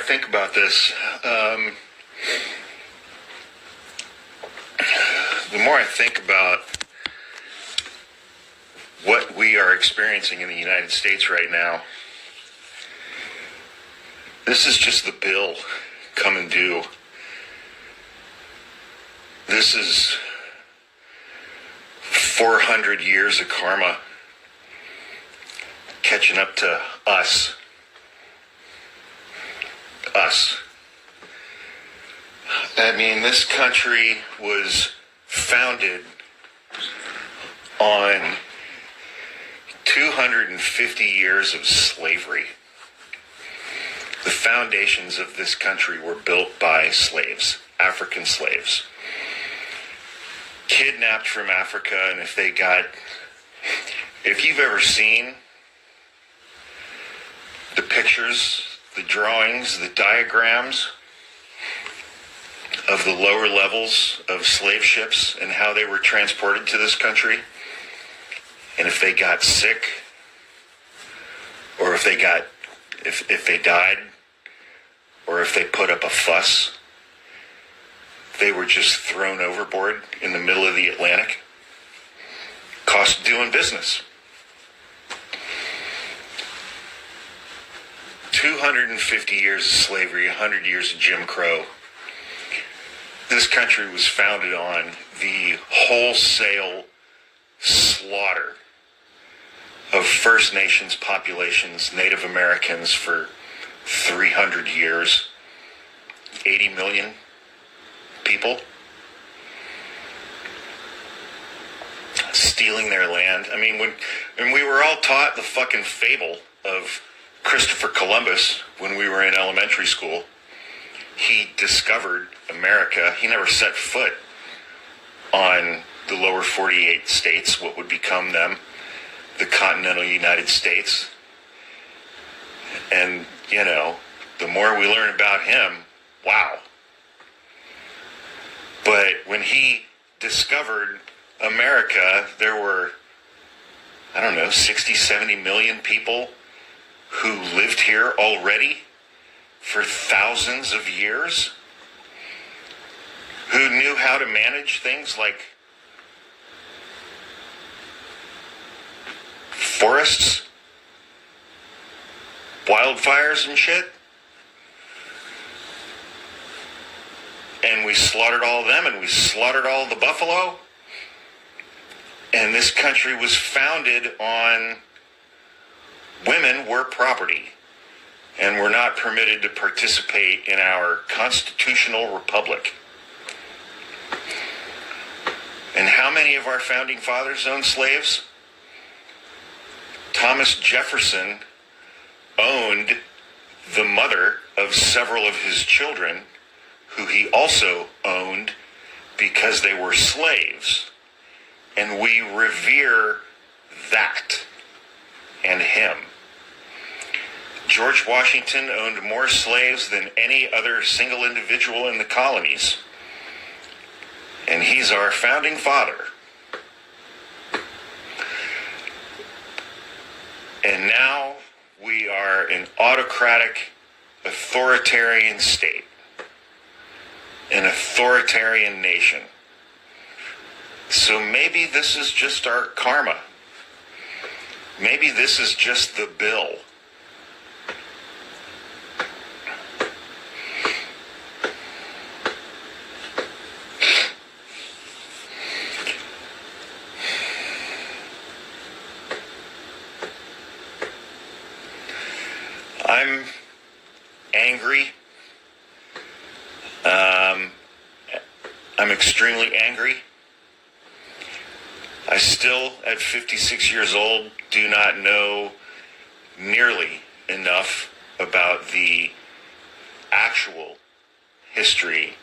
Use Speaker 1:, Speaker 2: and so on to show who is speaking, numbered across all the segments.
Speaker 1: think about this, the more I think about what we are experiencing in the United States right now, this is just the bill coming due. This is 400 years of karma catching up to us. I mean, this country was founded on 250 years of slavery. The foundations of this country were built by slaves, African slaves, kidnapped from Africa. And if you've ever seen the pictures, the drawings, the diagrams of the lower levels of slave ships and how they were transported to this country, and if they got sick, or if they died, or if they put up a fuss, they were just thrown overboard in the middle of the Atlantic. Cost of doing business. 250 years of slavery, 100 years of Jim Crow. This country was founded on the wholesale slaughter of First Nations populations, Native Americans, for 300 years. 80 million people. Stealing their land. I mean, when we were all taught the fucking fable of Christopher Columbus when we were in elementary school, he discovered America. He never set foot on the lower 48 states, what would become them, the continental United States. And, you know, the more we learn about him, wow. But when he discovered America, there were, 60, 70 million people who lived here already for thousands of years, who knew how to manage things like forests, wildfires and shit. And we slaughtered all of them, and we slaughtered all the buffalo. And this country was founded on women were property and were not permitted to participate in our constitutional republic. And how many of our founding fathers owned slaves? Thomas Jefferson owned the mother of several of his children, who he also owned because they were slaves. And we revere that and him. George Washington owned more slaves than any other single individual in the colonies. And he's our founding father. And now we are an autocratic, authoritarian state, an authoritarian nation. So maybe this is just our karma. Maybe this is just the bill. I'm angry. I'm extremely angry. I still, at 56 years old, do not know nearly enough about the actual history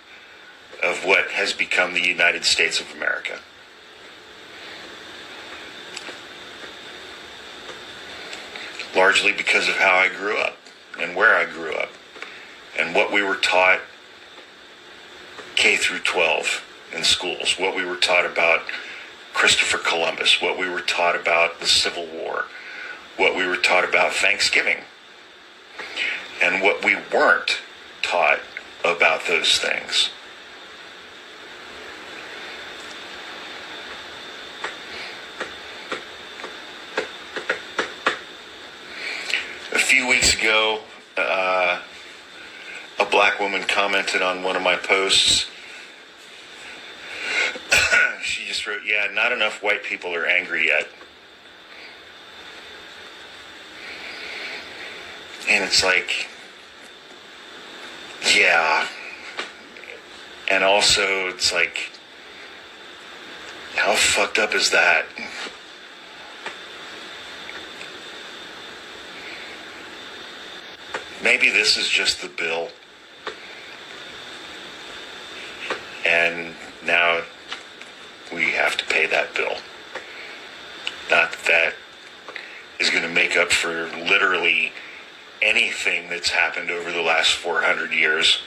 Speaker 1: of what has become the United States of America. Largely because of how I grew up and where I grew up and what we were taught K through 12 in schools, what we were taught about Christopher Columbus, what we were taught about the Civil War, what we were taught about Thanksgiving. And what we weren't about those things. A few weeks ago, a black woman commented on one of my posts. She just wrote, "Yeah, not enough white people are angry yet." And it's like, yeah. And also, it's like, how fucked up is that? Maybe this is just the bill. And now we have to pay that bill. Not that is going to make up for literally anything that's happened over the last 400 years.